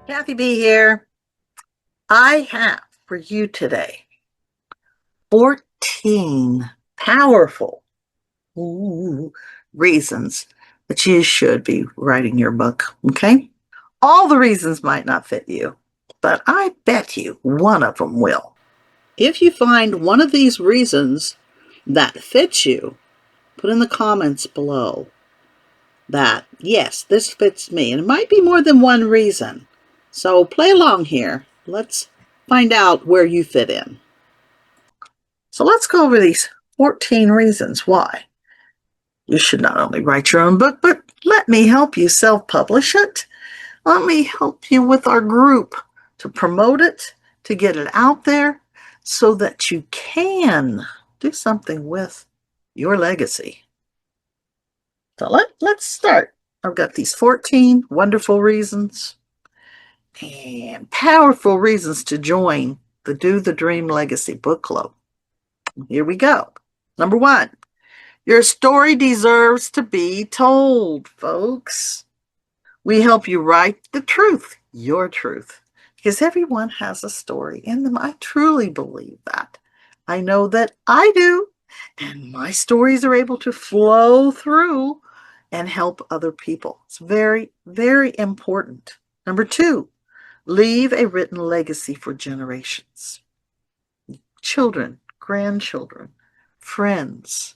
Kathy B here. I have for you today 14 powerful reasons that you should be writing your book. Okay? All the reasons might not fit you, but I bet you one of them will. If you find one of these reasons that fits you, put in the comments below that, yes, this fits me. And it might be more than one reason. So play along here. Let's find out where you fit in. So let's go over these 14 reasons why you should not only write your own book, but let me help you self-publish it. Let me help you with our group to promote it, to get it out there so that you can do something with your legacy. So let's start. I've got these 14 wonderful reasons and powerful reasons to join the Do the Dream Legacy Book Club. Here we go. Number 1, your story deserves to be told, folks. We help you write the truth, your truth, because everyone has a story in them. I truly believe that. I know that I do, and my stories are able to flow through and help other people. It's very, very important. Number 2, leave a written legacy for generations. Children, grandchildren, friends,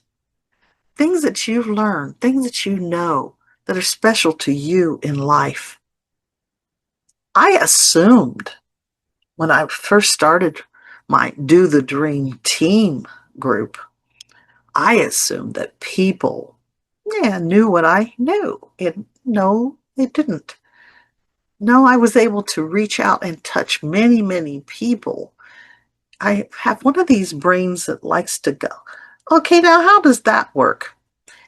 things that you've learned, things that you know that are special to you in life. I assumed when I first started my Do the Dream team group, I assumed that people knew what I knew. No, it didn't. No, I was able to reach out and touch many, many people. I have one of these brains that likes to go, okay, now how does that work?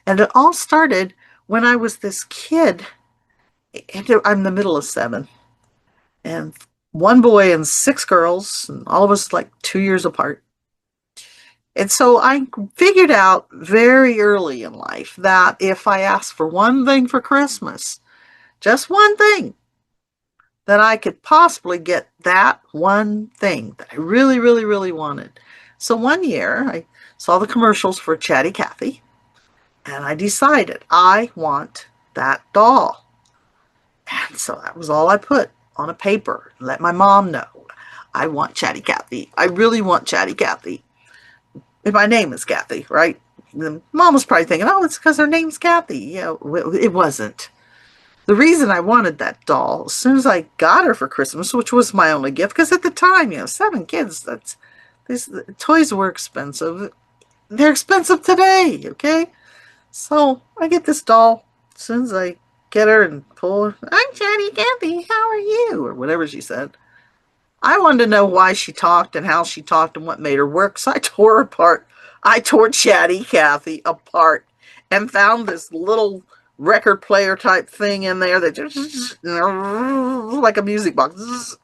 And it all started when I was this kid. I'm the middle of 7, and one boy and 6 girls, and all of us like 2 years apart. And so I figured out very early in life that if I asked for one thing for Christmas, just one thing, that I could possibly get that one thing that I really, really, really wanted. So one year I saw the commercials for Chatty Cathy, and I decided I want that doll. And so that was all I put on a paper. Let my mom know. I want Chatty Cathy. I really want Chatty Cathy. And my name is Kathy, right? And mom was probably thinking, oh, it's because her name's Kathy. Yeah, it wasn't. The reason I wanted that doll, as soon as I got her for Christmas, which was my only gift, because at the time, 7 kids, these toys were expensive. They're expensive today, okay? So I get this doll. As soon as I get her and pull her, I'm Chatty Cathy, how are you? Or whatever she said. I wanted to know why she talked and how she talked and what made her work, so I tore her apart. I tore Chatty Cathy apart and found this little record player type thing in there that just like a music box.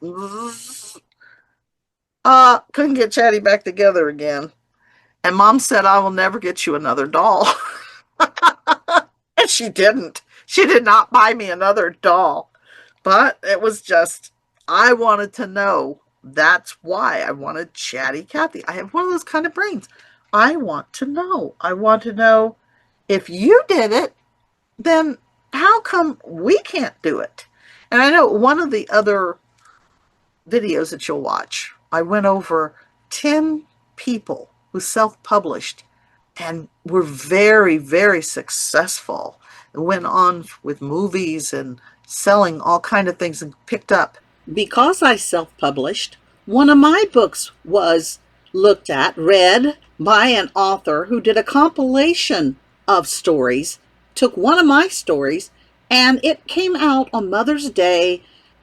Couldn't get Chatty back together again. And mom said, I will never get you another doll. And she didn't. She did not buy me another doll. But it was just, I wanted to know. That's why I wanted Chatty Cathy. I have one of those kind of brains. I want to know. I want to know if you did it, then how come we can't do it? And I know one of the other videos that you'll watch, I went over 10 people who self-published and were very, very successful. Went on with movies and selling all kind of things and picked up. Because I self-published, one of my books was looked at, read by an author who did a compilation of stories, took one of my stories, and it came out on Mother's Day,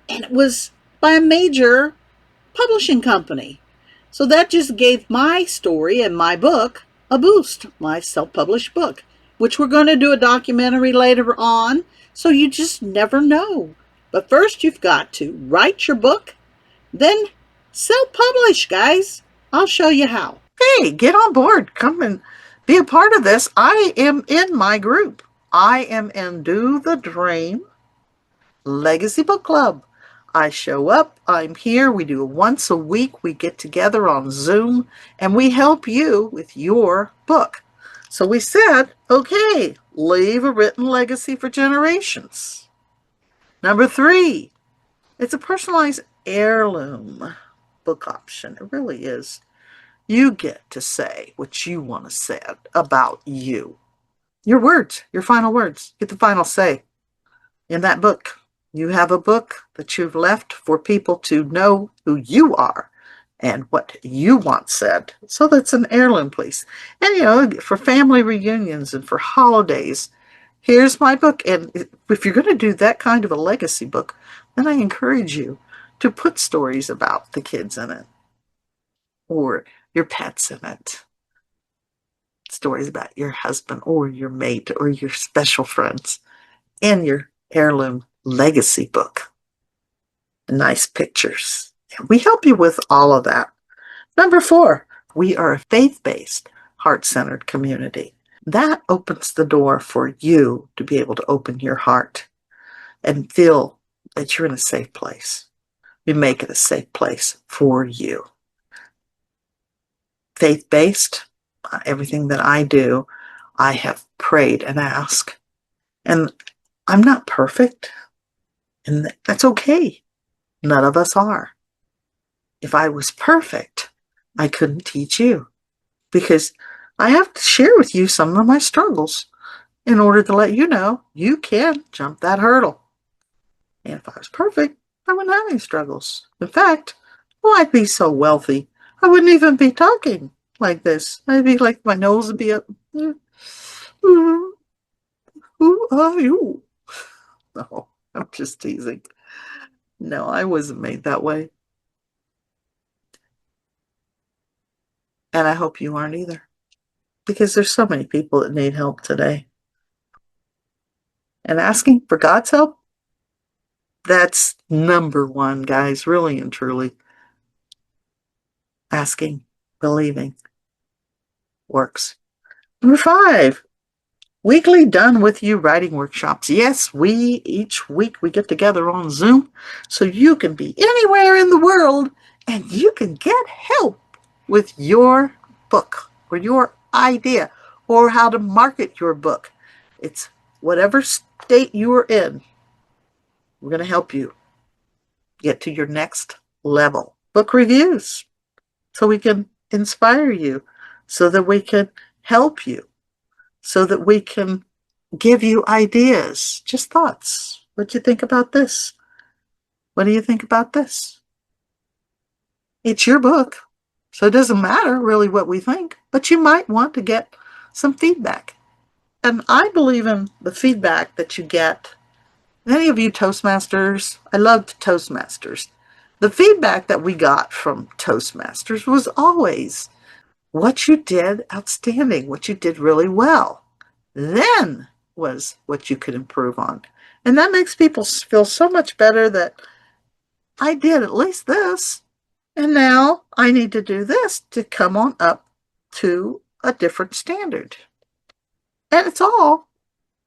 and it was by a major publishing company. So that just gave my story and my book a boost, my self-published book, which we're going to do a documentary later on. So you just never know. But first you've got to write your book, then self-publish, guys. I'll show you how. Hey, get on board. Come and be a part of this. I am in my group. I am in Do the Dream Legacy Book Club. I show up, I'm here, we do it once a week, we get together on Zoom, and we help you with your book. So we said, okay, leave a written legacy for generations. Number 3, it's a personalized heirloom book option. It really is. You get to say what you want to say about you. Your words, your final words. Get the final say in that book. You have a book that you've left for people to know who you are and what you want said. So that's an heirloom piece. And, for family reunions and for holidays, here's my book. And if you're going to do that kind of a legacy book, then I encourage you to put stories about the kids in it or your pets in it. Stories about your husband or your mate or your special friends in your heirloom legacy book. Nice pictures. We help you with all of that. Number 4, we are a faith-based, heart-centered community. That opens the door for you to be able to open your heart and feel that you're in a safe place. We make it a safe place for you. Faith-based, everything that I do, I have prayed and asked. And I'm not perfect, and that's okay. None of us are. If I was perfect, I couldn't teach you because I have to share with you some of my struggles in order to let you know you can jump that hurdle. And if I was perfect, I wouldn't have any struggles. In fact, I'd be so wealthy, I wouldn't even be talking like this. I'd be like, my nose would be up. Who are you? No, I'm just teasing. No, I wasn't made that way. And I hope you aren't either. Because there's so many people that need help today. And asking for God's help, that's number 1, guys, really and truly. Asking, believing works. Number 5, weekly done with you writing workshops. Yes, each week we get together on Zoom so you can be anywhere in the world and you can get help with your book or your idea or how to market your book. It's whatever state you are in, we're going to help you get to your next level. Book reviews so we can inspire you, so that we can help you, so that we can give you ideas, just thoughts. What do you think about this? What do you think about this? It's your book, so it doesn't matter really what we think, but you might want to get some feedback. And I believe in the feedback that you get. Any of you Toastmasters, I loved Toastmasters. The feedback that we got from Toastmasters was always what you did outstanding, what you did really well. Then was what you could improve on. And that makes people feel so much better that I did at least this. And now I need to do this to come on up to a different standard. And it's all,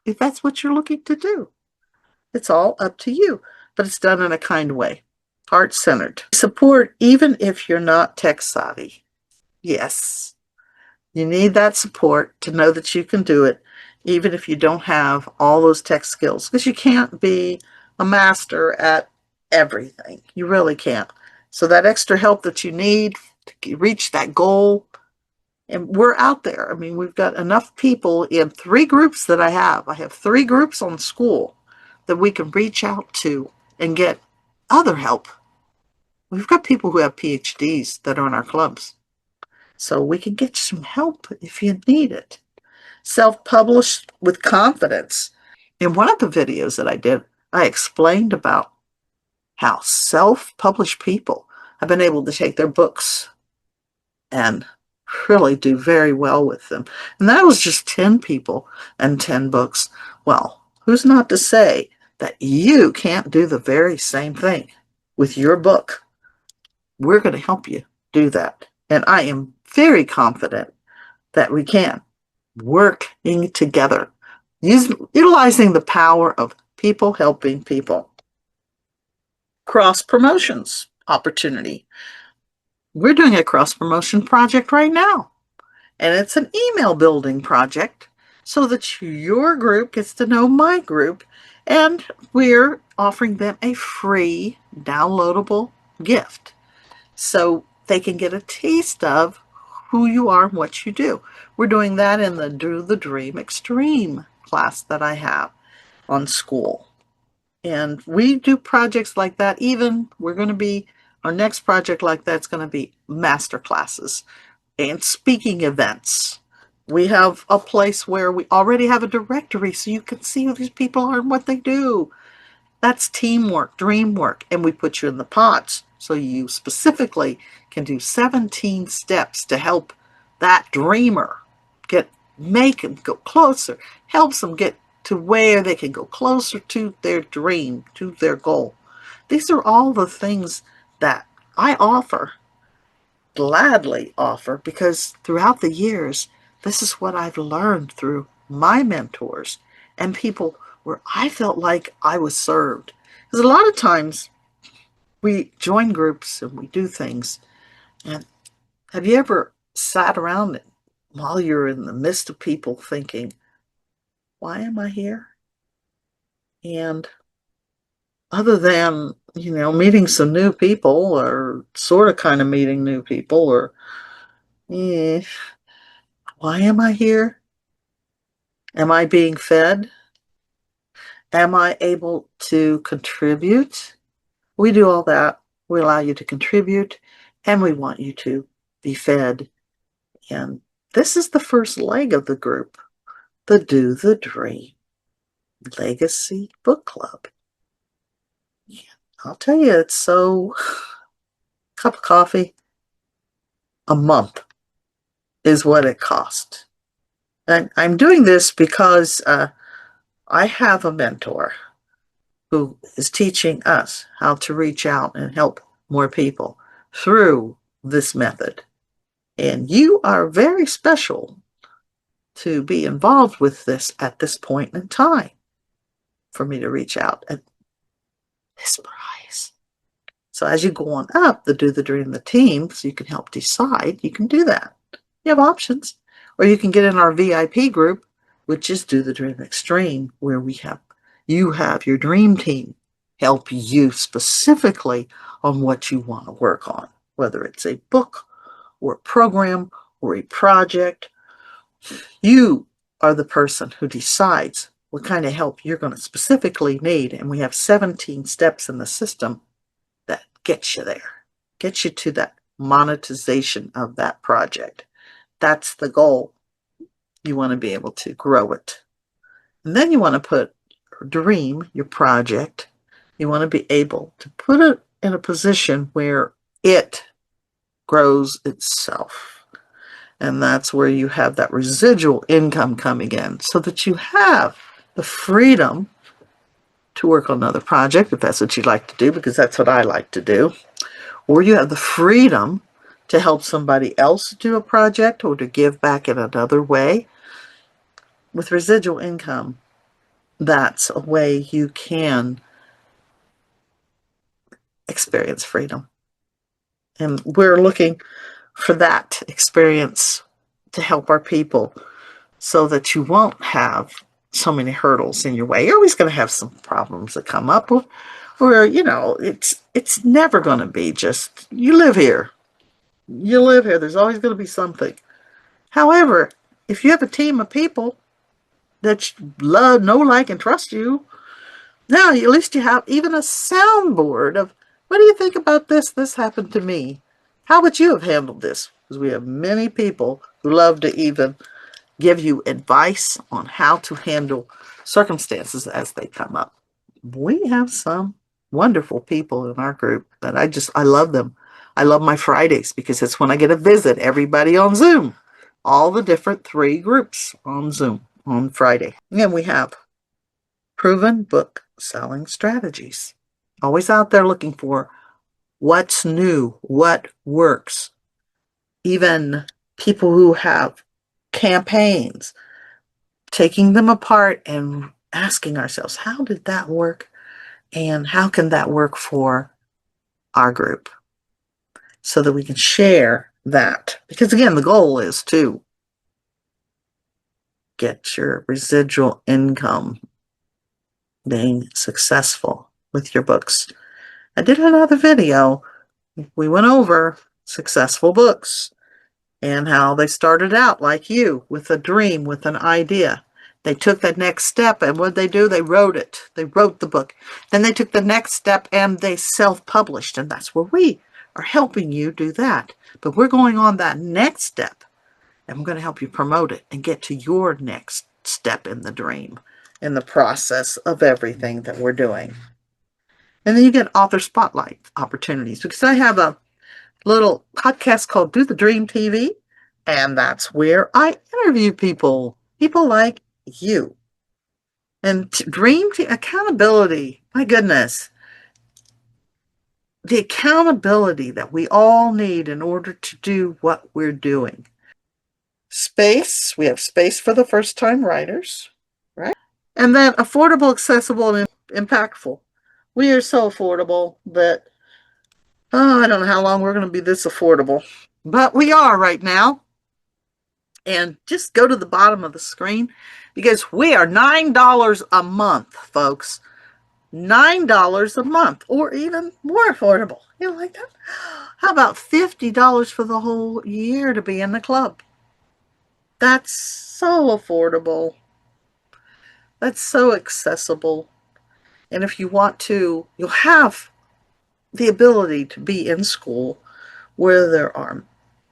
if that's what you're looking to do, it's all up to you. But it's done in a kind way, heart-centered. Support even if you're not tech savvy. Yes, you need that support to know that you can do it, even if you don't have all those tech skills, because you can't be a master at everything. You really can't. So that extra help that you need to reach that goal, and we're out there. I mean, we've got enough people in 3 groups that I have. I have 3 groups on school that we can reach out to and get other help. We've got people who have PhDs that are in our clubs. So we can get you some help if you need it. Self-published with confidence. In one of the videos that I did, I explained about how self-published people have been able to take their books and really do very well with them. And that was just 10 people and 10 books. Well, who's not to say that you can't do the very same thing with your book? We're going to help you do that. And I am very confident that we can, working together, utilizing the power of people helping people. cross promotions opportunity. We're doing a cross promotion project right now, and it's an email building project so that your group gets to know my group, and we're offering them a free downloadable gift so they can get a taste of who you are and what you do. We're doing that in the Do the Dream Extreme class that I have on school. And we do projects like that. Even we're going to be, our next project like that's going to be master classes and speaking events. We have a place where we already have a directory so you can see who these people are and what they do. That's teamwork, dream work, and we put you in the pods so you specifically can do 17 steps to help that dreamer make them go closer, helps them get to where they can go closer to their dream, to their goal. These are all the things that I gladly offer, because throughout the years, this is what I've learned through my mentors and people where I felt like I was served. Because a lot of times we join groups and we do things. And have you ever sat around while you're in the midst of people thinking, why am I here? And other than, meeting some new people or sort of kind of meeting new people, or eh, why am I here? Am I being fed? Am I able to contribute? We do all that. We allow you to contribute, and we want you to be fed. And this is the first leg of the group, the Do the Dream Legacy Book Club. Yeah, I'll tell you, it's so cup of coffee a month is what it costs. And I'm doing this because I have a mentor who is teaching us how to reach out and help more people through this method. And you are very special to be involved with this at this point in time for me to reach out at this price. So as you go on up the Do the Dream the team, so you can help decide, you can do that. You have options. Or you can get in our VIP group, which is Do the Dream Extreme, where you have your dream team help you specifically on what you want to work on, whether it's a book or a program or a project. You are the person who decides what kind of help you're going to specifically need. And we have 17 steps in the system that gets you there, gets you to that monetization of that project. That's the goal. You want to be able to grow it. And then you want to put your dream, your project, you want to be able to put it in a position where it grows itself. And that's where you have that residual income coming in so that you have the freedom to work on another project if that's what you'd like to do, because that's what I like to do. Or you have the freedom to help somebody else do a project or to give back in another way. With residual income, that's a way you can experience freedom. And we're looking for that experience to help our people so that you won't have so many hurdles in your way. You're always going to have some problems that come up where, it's never going to be just, you live here. You live here. There's always going to be something. However, if you have a team of people that love, know, like, and trust you, now at least you have even a soundboard of, what do you think about this? This happened to me. How would you have handled this? Because we have many people who love to even give you advice on how to handle circumstances as they come up. We have some wonderful people in our group that I love them. I love my Fridays because it's when I get to visit everybody on Zoom. All the different 3 groups on Zoom on Friday. And we have proven book selling strategies. Always out there looking for what's new, what works. Even people who have campaigns, taking them apart and asking ourselves, how did that work? And how can that work for our group so that we can share that. Because again, the goal is to get your residual income being successful with your books. I did another video. We went over successful books and how they started out like you, with a dream, with an idea. They took that next step, and what did they do? They wrote it. They wrote the book. Then they took the next step and they self-published, and that's where we are helping you do that. But we're going on that next step, and we're going to help you promote it and get to your next step in the dream, in the process of everything that we're doing. And then you get author spotlight opportunities, because I have a little podcast called Do the Dream TV, and that's where I interview people like you. And dream accountability, my goodness, the accountability that we all need in order to do what we're doing. Space, we have space for the first-time writers, right? And then affordable, accessible, and impactful. We are so affordable that, I don't know how long we're going to be this affordable, but we are right now. And just go to the bottom of the screen, because we are $9 a month, folks. $9 a month, or even more affordable. You like that? How about $50 for the whole year to be in the club? That's so affordable. That's so accessible. And if you want to, you'll have the ability to be in school where there are,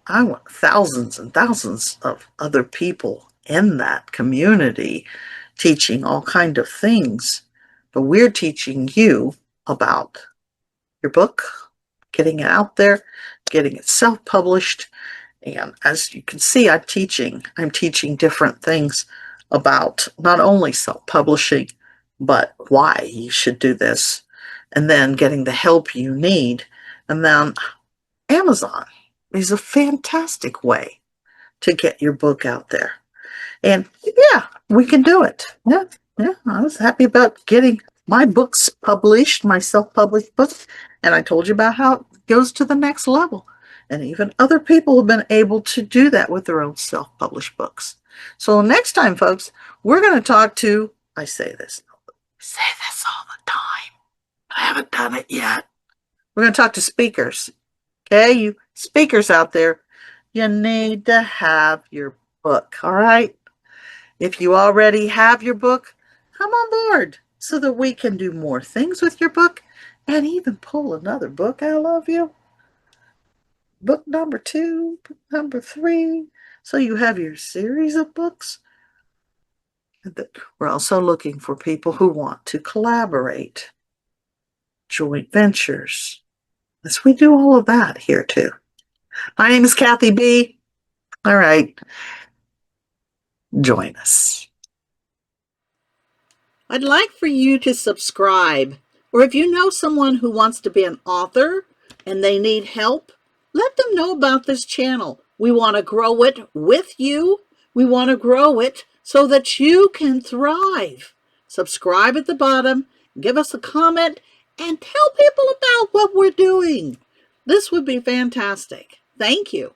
I want thousands and thousands of other people in that community teaching all kind of things. But we're teaching you about your book, getting it out there, getting it self-published. And as you can see, I'm teaching different things about not only self-publishing, but why you should do this, and then getting the help you need. And then Amazon is a fantastic way to get your book out there. And yeah, we can do it. Yeah, I was happy about getting my books published, my self-published books, and I told you about how it goes to the next level. And even other people have been able to do that with their own self-published books. So next time, folks, we're going to talk to, I say this all the time. I haven't done it yet. We're going to talk to speakers. Okay, you speakers out there, you need to have your book, all right? If you already have your book, come on board so that we can do more things with your book and even pull another book out of you. Book number 2, book number 3. So you have your series of books. We're also looking for people who want to collaborate, joint ventures. Yes, we do all of that here too. My name is Kathy B. All right. Join us. I'd like for you to subscribe, or if you know someone who wants to be an author and they need help, let them know about this channel. We want to grow it with you. We want to grow it so that you can thrive. Subscribe at the bottom, give us a comment, and tell people about what we're doing. This would be fantastic. Thank you.